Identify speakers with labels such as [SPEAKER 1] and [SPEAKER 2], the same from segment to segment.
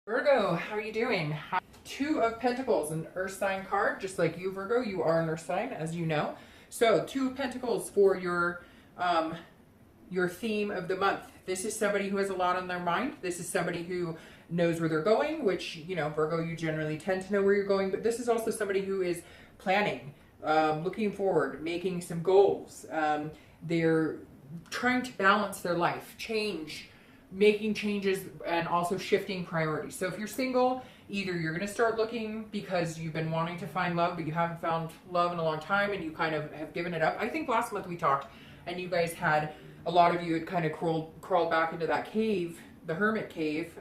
[SPEAKER 1] Virgo, how are you doing? Two of Pentacles, an Earth sign card, just like you, Virgo. You are an Earth sign, as you know. So, Two of Pentacles for your theme of the month. This is somebody who has a lot on their mind. This is somebody who knows where they're going, which, you know, Virgo, you generally tend to know where you're going. But this is also somebody who is planning, looking forward, making some goals. They're trying to balance their life, making changes, and also shifting priorities. So if you're single, either you're going to start looking because you've been wanting to find love, but you haven't found love in a long time and you kind of have given it up. I think last month we talked and you guys had, a lot of you had kind of crawled back into that cave, the hermit cave,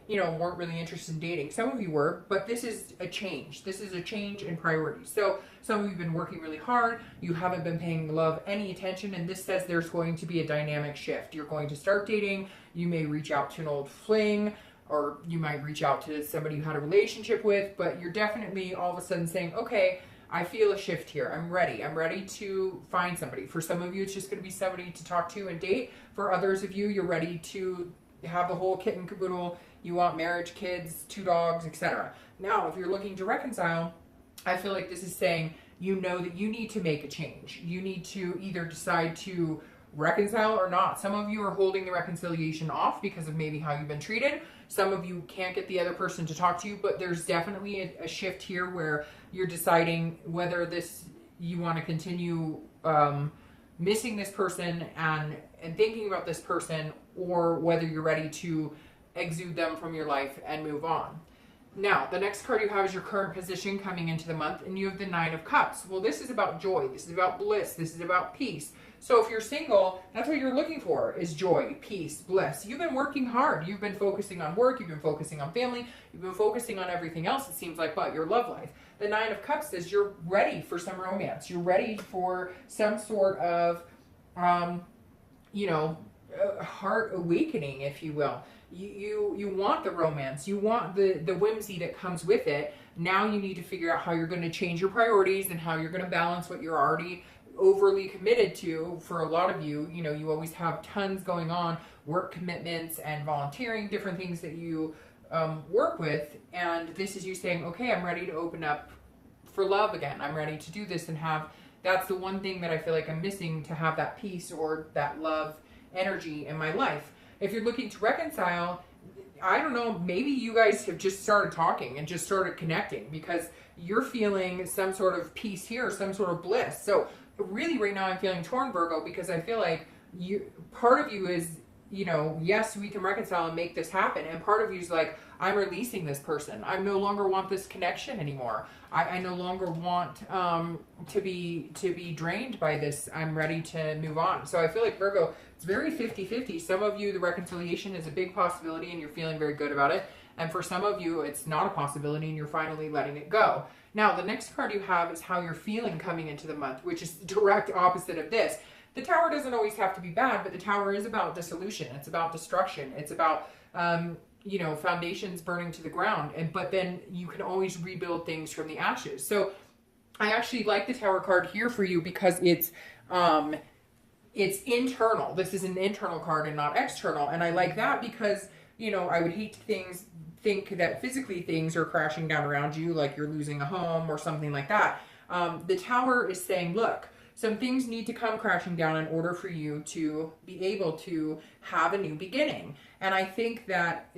[SPEAKER 1] you know, weren't really interested in dating. Some of you were, but this is a change. This is a change in priorities. So some of you have been working really hard. You haven't been paying love any attention, and this says there's going to be a dynamic shift. You're going to start dating. You may reach out to an old fling, or you might reach out to somebody you had a relationship with, but you're definitely all of a sudden saying, okay, I feel a shift here. I'm ready. I'm ready to find somebody. For some of you, it's just going to be somebody to talk to and date. For others of you, you're ready to have the whole kit and caboodle. You want marriage, kids, 2 dogs, etc. Now, if you're looking to reconcile, I feel like this is saying you know that you need to make a change. You need to either decide to reconcile or not. Some of you are holding the reconciliation off because of maybe how you've been treated. Some of you can't get the other person to talk to you, but there's definitely a shift here where you're deciding whether you want to continue missing this person and thinking about this person, or whether you're ready to exude them from your life and move on. Now, the next card you have is your current position coming into the month, and you have the 9 of Cups. Well, this is about joy. This is about bliss. This is about peace. So if you're single, that's what you're looking for, is joy, peace, bliss. You've been working hard. You've been focusing on work. You've been focusing on family. You've been focusing on everything else, it seems like, but your love life. The 9 of Cups says you're ready for some romance. You're ready for some sort of, heart awakening, if you will. You want the romance, you want the whimsy that comes with it. Now you need to figure out how you're going to change your priorities and how you're going to balance what you're already overly committed to. For a lot of you, you know, you always have tons going on, work commitments and volunteering, different things that you work with. And this is you saying, okay, I'm ready to open up for love again. I'm ready to do this and that's the one thing that I feel like I'm missing, to have that peace or that love energy in my life. If you're looking to reconcile, I don't know, maybe you guys have just started talking and just started connecting because you're feeling some sort of peace here, some sort of bliss. So really right now I'm feeling torn, Virgo, because I feel like part of you is, you know, yes, we can reconcile and make this happen. And part of you is like, I'm releasing this person. I no longer want this connection anymore. I no longer want to be drained by this. I'm ready to move on. So I feel like, Virgo, it's very 50-50. Some of you, the reconciliation is a big possibility and you're feeling very good about it. And for some of you, it's not a possibility and you're finally letting it go. Now, the next card you have is how you're feeling coming into the month, which is the direct opposite of this. The Tower doesn't always have to be bad, but the Tower is about dissolution. It's about destruction. It's about, foundations burning to the ground. But then you can always rebuild things from the ashes. So I actually like the Tower card here for you because it's internal. This is an internal card and not external. And I like that because, you know, I would hate to think that physically things are crashing down around you, like you're losing a home or something like that. The Tower is saying, look, some things need to come crashing down in order for you to be able to have a new beginning. And I think that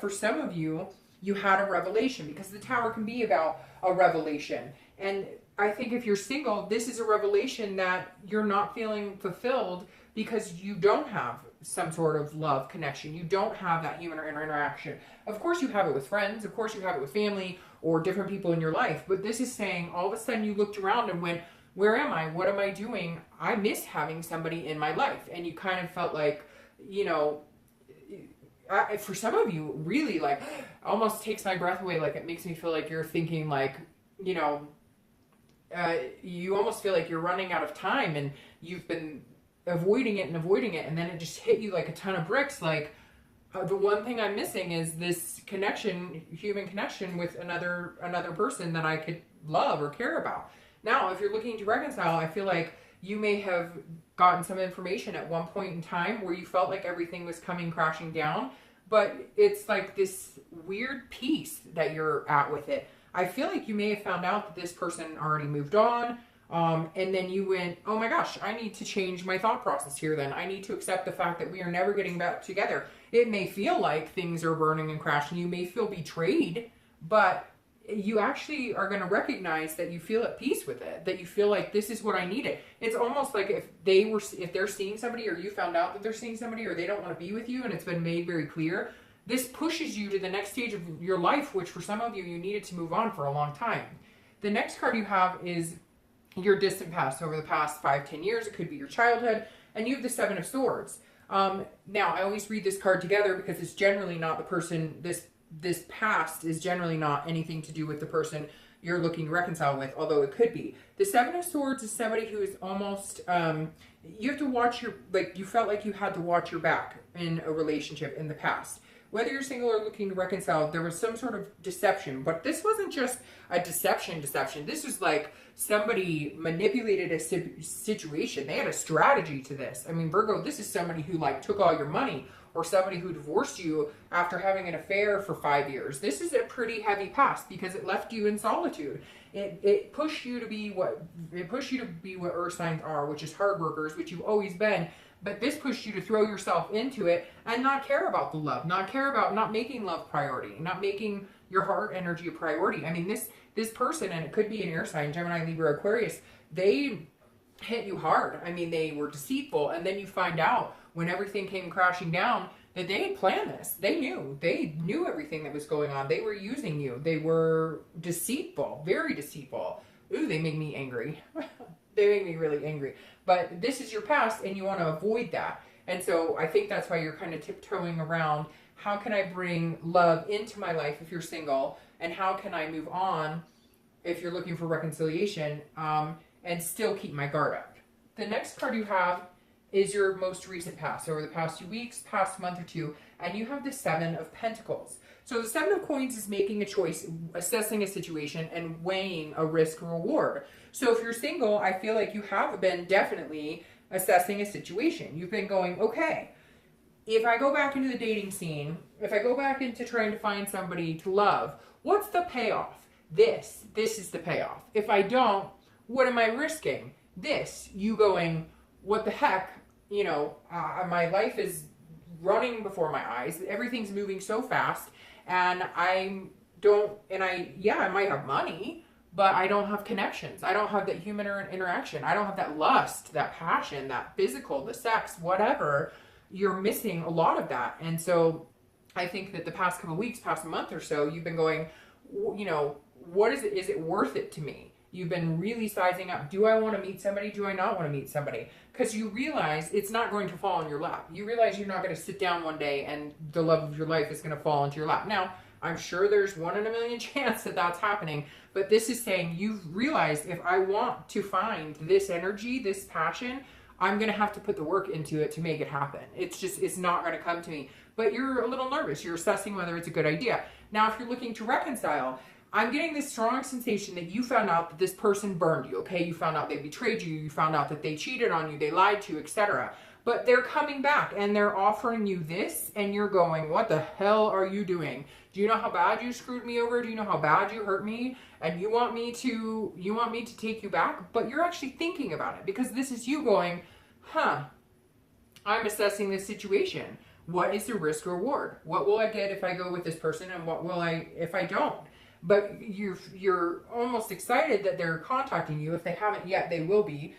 [SPEAKER 1] for some of you, you had a revelation, because the Tower can be about a revelation. And I think if you're single, this is a revelation that you're not feeling fulfilled because you don't have some sort of love connection. You don't have that human interaction. Of course you have it with friends. Of course you have it with family or different people in your life. But this is saying all of a sudden you looked around and went, where am I? What am I doing? I miss having somebody in my life. And you kind of felt like, you know, for some of you, really, like, almost takes my breath away. Like, it makes me feel like you're thinking, like, you know, you almost feel like you're running out of time and you've been avoiding it, and then it just hit you like a ton of bricks. Like, the one thing I'm missing is this connection, human connection with another person that I could love or care about. Now, if you're looking to reconcile, I feel like you may have gotten some information at one point in time where you felt like everything was coming crashing down, but it's like this weird peace that you're at with it. I feel like you may have found out that this person already moved on. And then you went, oh my gosh, I need to change my thought process here then. I need to accept the fact that we are never getting back together. It may feel like things are burning and crashing. You may feel betrayed, but you actually are going to recognize that you feel at peace with it, that you feel like this is what I needed. It's almost like if they're seeing somebody, or you found out that they're seeing somebody, or they don't want to be with you and it's been made very clear, this pushes you to the next stage of your life, which for some of you, you needed to move on for a long time. The next card you have is your distant past, over the past 5-10 years. It could be your childhood, and you have the Seven of Swords. Now, I always read this card together because it's generally not the person, this past is generally not anything to do with the person you're looking to reconcile with, although it could be. The Seven of Swords is somebody who is almost, you have to watch you felt like you had to watch your back in a relationship in the past. Whether you're single or looking to reconcile, there was some sort of deception. But this wasn't just a deception. This was like somebody manipulated a situation. They had a strategy to this. I mean, Virgo, this is somebody who like took all your money, or somebody who divorced you after having an affair for 5 years. This is a pretty heavy past because it left you in solitude. It pushed you to be what earth signs are, which is hard workers, which you've always been. But this pushed you to throw yourself into it and not care about the love, not making love priority, not making your heart energy a priority. I mean, this person, and it could be an air sign, Gemini, Libra, Aquarius, they hit you hard. I mean, they were deceitful. And then you find out when everything came crashing down that they had planned this. They knew everything that was going on. They were using you. They were deceitful, very deceitful. Ooh, they make me angry. They make me really angry. But this is your past, and you want to avoid that. And so I think that's why you're kind of tiptoeing around. How can I bring love into my life if you're single? And how can I move on if you're looking for reconciliation, and still keep my guard up? The next card you have is your most recent past, over the past 2 weeks, past month or two, and you have the Seven of Pentacles. So the Seven of Coins is making a choice, assessing a situation, and weighing a risk reward. So if you're single, I feel like you have been definitely assessing a situation. You've been going, okay, if I go back into the dating scene, if I go back into trying to find somebody to love, what's the payoff? This is the payoff. If I don't, what am I risking? This, you going, what the heck? You know, my life is running before my eyes. Everything's moving so fast, and I might have money, but I don't have connections. I don't have that human interaction. I don't have that lust, that passion, that physical, the sex, whatever. You're missing a lot of that. And so I think that the past couple of weeks, past month or so, you've been going, you know, what is it? Is it worth it to me? You've been really sizing up. Do I want to meet somebody? Do I not want to meet somebody? Because you realize it's not going to fall in your lap. You realize you're not going to sit down one day and the love of your life is going to fall into your lap. Now, I'm sure there's 1 in a million chance that that's happening, but this is saying you've realized, if I want to find this energy, this passion, I'm going to have to put the work into it to make it happen. It's not going to come to me. But you're a little nervous. You're assessing whether it's a good idea. Now, if you're looking to reconcile, I'm getting this strong sensation that you found out that this person burned you, okay? You found out they betrayed you. You found out that they cheated on you, they lied to you, etc. But they're coming back and they're offering you this, and you're going, what the hell are you doing? Do you know how bad you screwed me over? Do you know how bad you hurt me? And you want me to take you back? But you're actually thinking about it, because this is you going, I'm assessing this situation. What is the risk reward? What will I get if I go with this person, and what will I if I don't? But you're almost excited that they're contacting you. If they haven't yet, they will be.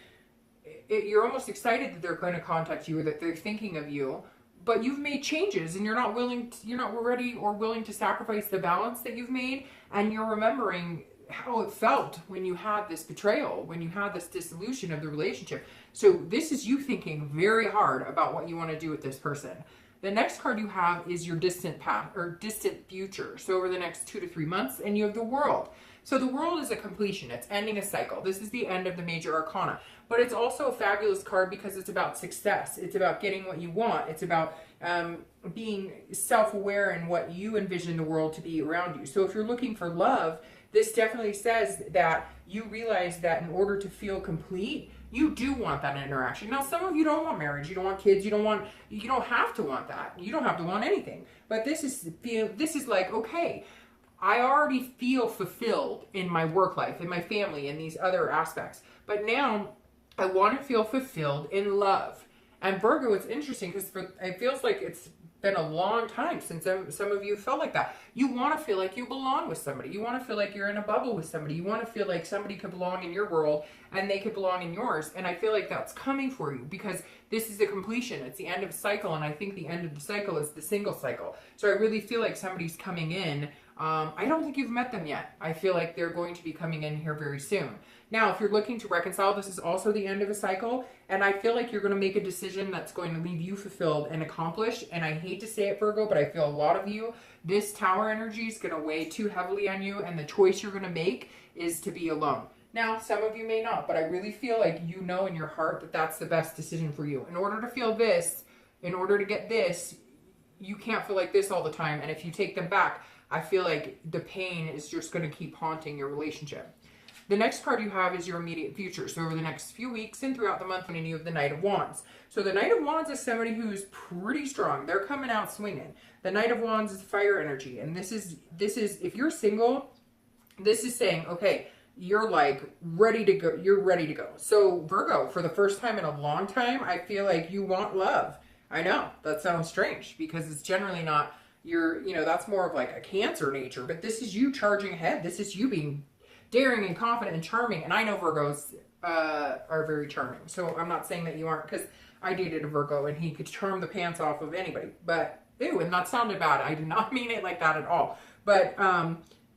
[SPEAKER 1] You're almost excited that they're going to contact you, or that they're thinking of you. But you've made changes, and you're not ready or willing to sacrifice the balance that you've made. And you're remembering how it felt when you had this betrayal, when you had this dissolution of the relationship. So this is you thinking very hard about what you want to do with this person. The next card you have is your distant past or distant future. So over the next 2 to 3 months, and you have the World. So the World is a completion. It's ending a cycle. This is the end of the major arcana. But it's also a fabulous card because it's about success. It's about getting what you want. It's about being self-aware in what you envision the world to be around you. So if you're looking for love, this definitely says that you realize that in order to feel complete, You do want that interaction. Now, some of you don't want marriage. You don't want kids. You don't have to want that. You don't have to want anything. But this is like, okay, I already feel fulfilled in my work life, in my family, in these other aspects. But now I want to feel fulfilled in love. And Virgo, it's interesting because it feels like it's been a long time since some of you felt like that. You want to feel like you belong with somebody. You want to feel like you're in a bubble with somebody. You want to feel like somebody could belong in your world and they could belong in yours. And I feel like that's coming for you because this is the completion. It's the end of a cycle. And I think the end of the cycle is the single cycle. So I really feel like somebody's coming in. I don't think you've met them yet. I feel like they're going to be coming in here very soon. Now, if you're looking to reconcile, this is also the end of a cycle. And I feel like you're going to make a decision that's going to leave you fulfilled and accomplished. And I hate to say it, Virgo, but I feel a lot of you, this Tower energy is going to weigh too heavily on you. And the choice you're going to make is to be alone. Now, some of you may not, but I really feel like you know in your heart that that's the best decision for you. In order to feel this, in order to get this, you can't feel like this all the time. And if you take them back, I feel like the pain is just going to keep haunting your relationship. The next card you have is your immediate future. So over the next few weeks and throughout the month, and you have the Knight of Wands. So the Knight of Wands is somebody who's pretty strong. They're coming out swinging. The Knight of Wands is fire energy. And this is if you're single, this is saying, okay, you're like ready to go. You're ready to go. So Virgo, for the first time in a long time, I feel like you want love. I know that sounds strange because it's generally not that's more of like a Cancer nature, but this is you charging ahead. This is you being daring and confident and charming. And I know Virgos are very charming. So I'm not saying that you aren't, because I dated a Virgo and he could charm the pants off of anybody. But, ew, and that sounded bad. I did not mean it like that at all. But,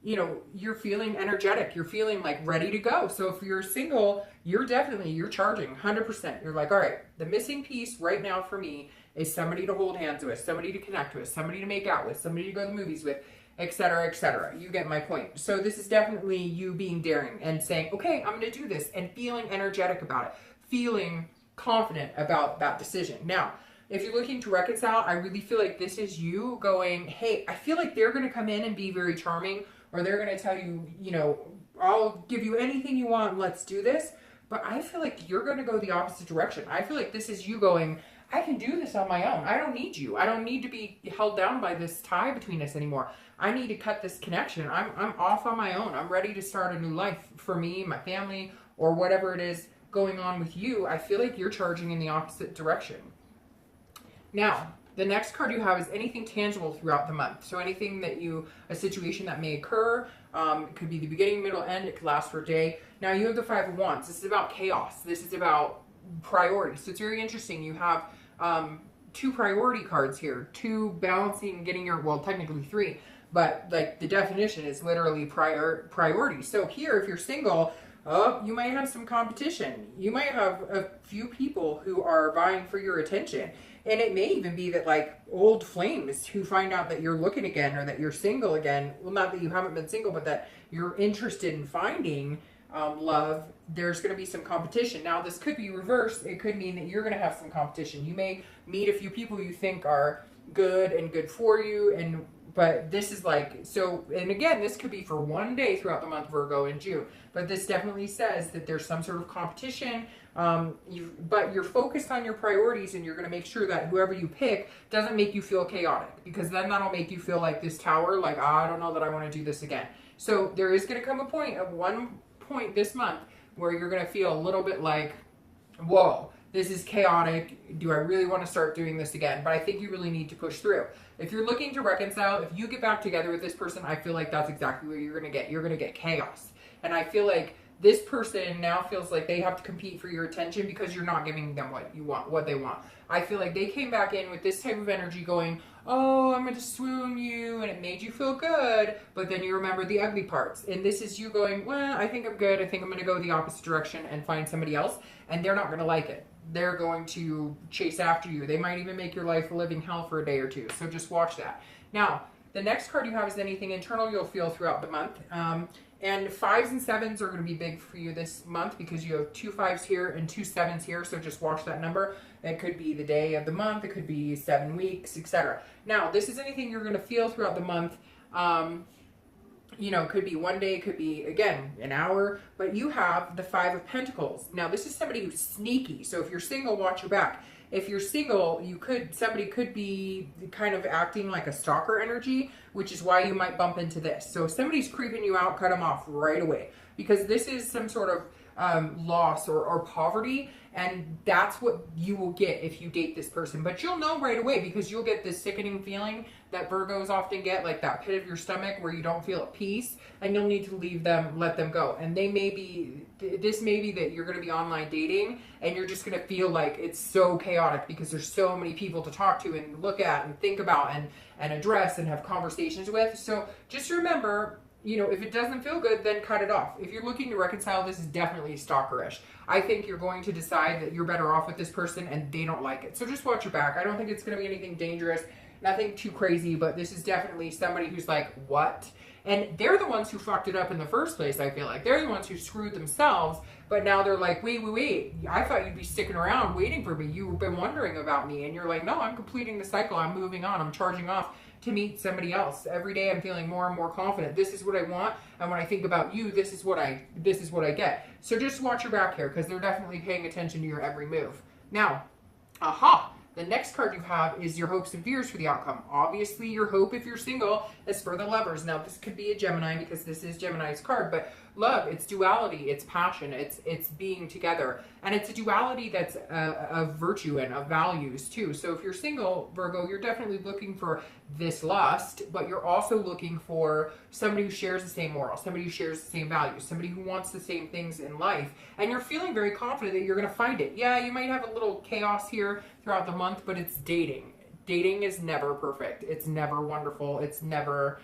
[SPEAKER 1] you're feeling energetic. You're feeling like ready to go. So if you're single, you're charging 100%. You're like, all right, the missing piece right now for me is somebody to hold hands with, somebody to connect with, somebody to make out with, somebody to go to the movies with, etc., etc. You get my point. So this is definitely you being daring and saying, okay, I'm going to do this, and feeling energetic about it, feeling confident about that decision. Now, if you're looking to reconcile, I really feel like this is you going, hey, I feel like they're going to come in and be very charming, or they're going to tell you, I'll give you anything you want, let's do this. But I feel like you're going to go the opposite direction. I feel like this is you going, I can do this on my own. I don't need you. I don't need to be held down by this tie between us anymore. I need to cut this connection. I'm off on my own. I'm ready to start a new life for me, my family, or whatever it is going on with you. I feel like you're charging in the opposite direction. Now, the next card you have is anything tangible throughout the month. So anything a situation that may occur, it could be the beginning, middle, end. It could last for a day. Now you have the Five of Wands. This is about chaos. This is about priorities. So it's very interesting. You have two priority cards here, two balancing, getting technically three, but like the definition is literally priority. So here, if you're single, you might have some competition. You might have a few people who are vying for your attention. And it may even be that like old flames who find out that you're looking again, or that you're single again. Well, not that you haven't been single, but that you're interested in finding love. There's going to be some competition. Now, this could be reversed. It could mean that you're going to have some competition. You may meet a few people you think are good and good for you, but this is like, so, and again, this could be for one day throughout the month, Virgo, in June. But this definitely says that there's some sort of competition, but you're focused on your priorities, and you're going to make sure that whoever you pick doesn't make you feel chaotic, because then that'll make you feel like this Tower, like, I don't know that I want to do this again. So there is going to come a point this month where you're going to feel a little bit like, whoa, this is chaotic. Do I really want to start doing this again? But I think you really need to push through. If you're looking to reconcile, if you get back together with this person, I feel like that's exactly what you're going to get. You're going to get chaos. And I feel like this person now feels like they have to compete for your attention because you're not giving them what they want. I feel like they came back in with this type of energy going, oh, I'm going to swoon you, and it made you feel good, but then you remember the ugly parts. And this is you going, well, I think I'm good. I think I'm going to go the opposite direction and find somebody else, and they're not going to like it. They're going to chase after you. They might even make your life a living hell for a day or two, so just watch that. Now, the next card you have is anything internal you'll feel throughout the month. And 5s and 7s are going to be big for you this month because you have 2 5s here and 2 7s here. So just watch that number. It could be the day of the month. It could be 7 weeks, etc. Now, this is anything you're going to feel throughout the month. You know, it could be one day, it could be, again, an hour, but you have the Five of Pentacles. Now, this is somebody who's sneaky. So if you're single, watch your back. If you're single, somebody could be kind of acting like a stalker energy, which is why you might bump into this. So if somebody's creeping you out, cut them off right away, because this is some sort of loss or poverty, and that's what you will get if you date this person. But you'll know right away, because you'll get this sickening feeling that Virgos often get, like that pit of your stomach where you don't feel at peace, and you'll need to leave them, let them go. And this may be that you're going to be online dating, and you're just going to feel like it's so chaotic because there's so many people to talk to and look at and think about and address and have conversations with. So just remember, you know, if it doesn't feel good, then cut it off. If you're looking to reconcile, this is definitely stalkerish. I think you're going to decide that you're better off with this person and they don't like it. So just watch your back. I don't think it's going to be anything dangerous, nothing too crazy, but this is definitely somebody who's like, what? And they're the ones who fucked it up in the first place, I feel like. They're the ones who screwed themselves, but now they're like, wait. I thought you'd be sticking around waiting for me. You've been wondering about me. And you're like, no, I'm completing the cycle. I'm moving on. I'm charging off to meet somebody else. Every day I'm feeling more and more confident. This is what I want, and when I think about you, this is what I get. So just watch your back here, because they're definitely paying attention to your every move. Now, the next card you have is your hopes and fears for the outcome. Obviously, your hope, if you're single, is for the lovers. Now, this could be a Gemini, because this is Gemini's card, but love, it's duality, it's passion, it's being together. And it's a duality that's of virtue and of values, too. So if you're single, Virgo, you're definitely looking for this lust, but you're also looking for somebody who shares the same morals, somebody who shares the same values, somebody who wants the same things in life. And you're feeling very confident that you're going to find it. Yeah, you might have a little chaos here throughout the month, but it's dating. Dating is never perfect. It's never wonderful. It's never,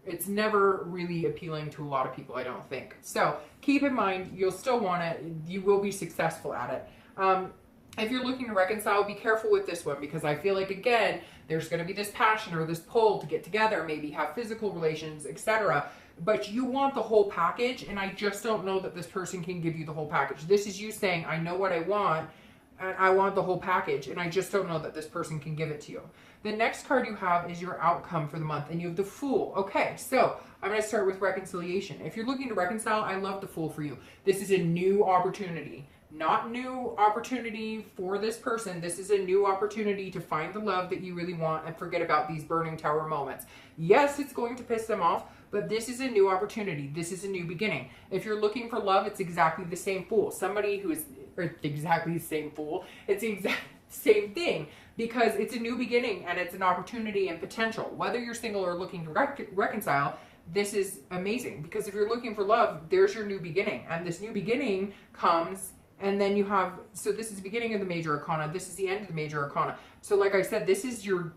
[SPEAKER 1] it's never really appealing to a lot of people, I don't think. So keep in mind, you'll still want it. You will be successful at it. If you're looking to reconcile, be careful with this one, because I feel like, again, there's going to be this passion or this pull to get together, maybe have physical relations, etc. But you want the whole package, and I just don't know that this person can give you the whole package. This is you saying, I know what I want, and I want the whole package, and I just don't know that this person can give it to you. The next card you have is your outcome for the month, and you have the Fool. Okay, so I'm going to start with reconciliation. If you're looking to reconcile, I love the Fool for you. This is a new opportunity. Not new opportunity for this person. This is a new opportunity to find the love that you really want and forget about these burning tower moments. Yes, it's going to piss them off, but this is a new opportunity. This is a new beginning. If you're looking for love, it's exactly the same Fool. Somebody who is exactly the same Fool. It's the exact same thing, because it's a new beginning and it's an opportunity and potential. Whether you're single or looking to reconcile, this is amazing, because if you're looking for love, there's your new beginning. And this new beginning comes, and then you have, so this is the beginning of the major arcana. This is the end of the major arcana. So like I said, this is your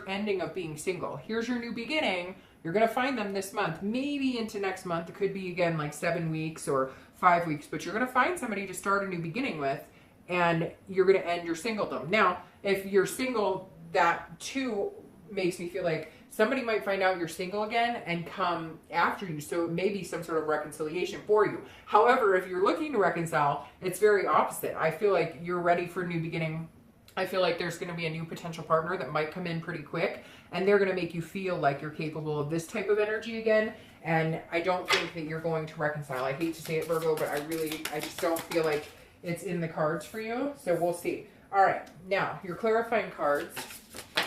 [SPEAKER 1] ending of being single. Here's your new beginning. You're going to find them this month, maybe into next month. It could be, again, like 7 weeks or 5 weeks, but you're going to find somebody to start a new beginning with, and you're going to end your singledom. Now, if you're single, that too makes me feel like somebody might find out you're single again and come after you. So it may be some sort of reconciliation for you. However, if you're looking to reconcile, it's very opposite. I feel like you're ready for a new beginning. I feel like there's going to be a new potential partner that might come in pretty quick, and they're going to make you feel like you're capable of this type of energy again. And I don't think that you're going to reconcile. I hate to say it, Virgo, but I just don't feel like it's in the cards for you. So we'll see. All right. Now, your clarifying cards.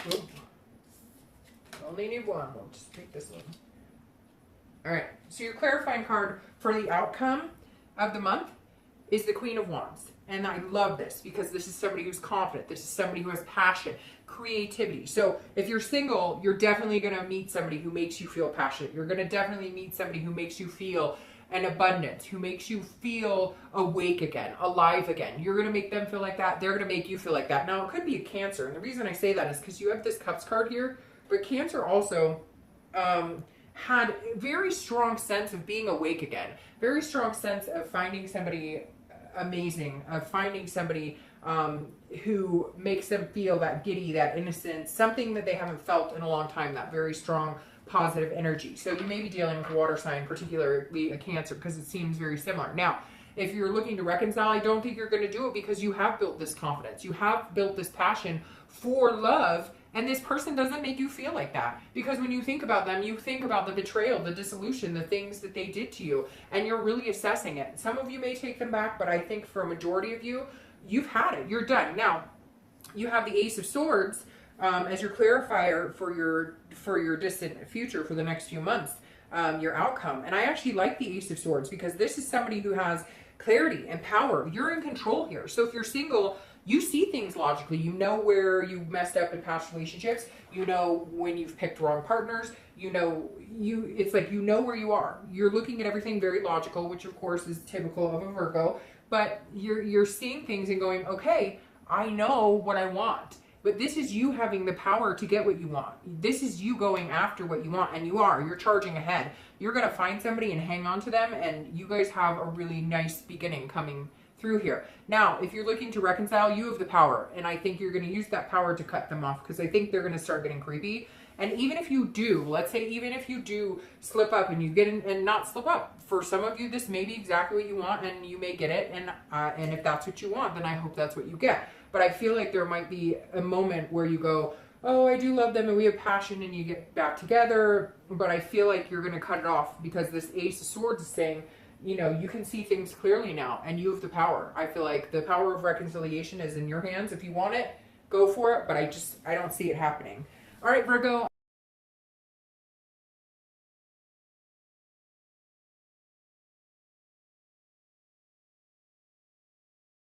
[SPEAKER 1] Oops. Only need one. We'll just take this one. All right. So your clarifying card for the outcome of the month is the Queen of Wands. And I love this, because this is somebody who's confident. This is somebody who has passion, creativity. So if you're single, you're definitely going to meet somebody who makes you feel passionate. You're going to definitely meet somebody who makes you feel an abundance, who makes you feel awake again, alive again. You're going to make them feel like that. They're going to make you feel like that. Now, it could be a Cancer. And the reason I say that is because you have this Cups card here. But Cancer also had a very strong sense of being awake again. Very strong sense of finding somebody amazing, of finding somebody who makes them feel that giddy, that innocence, something that they haven't felt in a long time, that very strong positive energy. So you may be dealing with a water sign, particularly a Cancer, because it seems very similar. Now, if you're looking to reconcile, I don't think you're going to do it, because you have built this confidence. You have built this passion for love, And this person doesn't make you feel like that, because when you think about them, you think about the betrayal, the dissolution, the things that they did to you, and you're really assessing it. Some of you may take them back, but I think for a majority of you, you've had it. You're done. Now, you have the Ace of Swords as your clarifier for your distant future, for the next few months, your outcome. And I actually like the Ace of Swords because this is somebody who has clarity and power. You're in control here. So if you're single, you see things logically. You know where you messed up in past relationships. You know when you've picked wrong partners. It's like you know where you are. You're looking at everything very logical, which of course is typical of a Virgo. But you're seeing things and going, okay, I know what I want. But this is you having the power to get what you want. This is you going after what you want, and you're charging ahead. You're going to find somebody and hang on to them, and you guys have a really nice beginning coming through here. Now, if you're looking to reconcile, you have the power, and I think you're going to use that power to cut them off, because I think they're going to start getting creepy. And even if you do, let's say even if you do slip up and you get in, and not slip up, for some of you this may be exactly what you want, and you may get it, and if that's what you want, then I hope that's what you get. But I feel like there might be a moment where you go, oh, I do love them and we have passion, and you get back together. But I feel like you're going to cut it off, because this Ace of Swords is saying, you know, you can see things clearly now, and you have the power. I feel like the power of reconciliation is in your hands. If you want it, go for it. But I don't see it happening. All right, Virgo.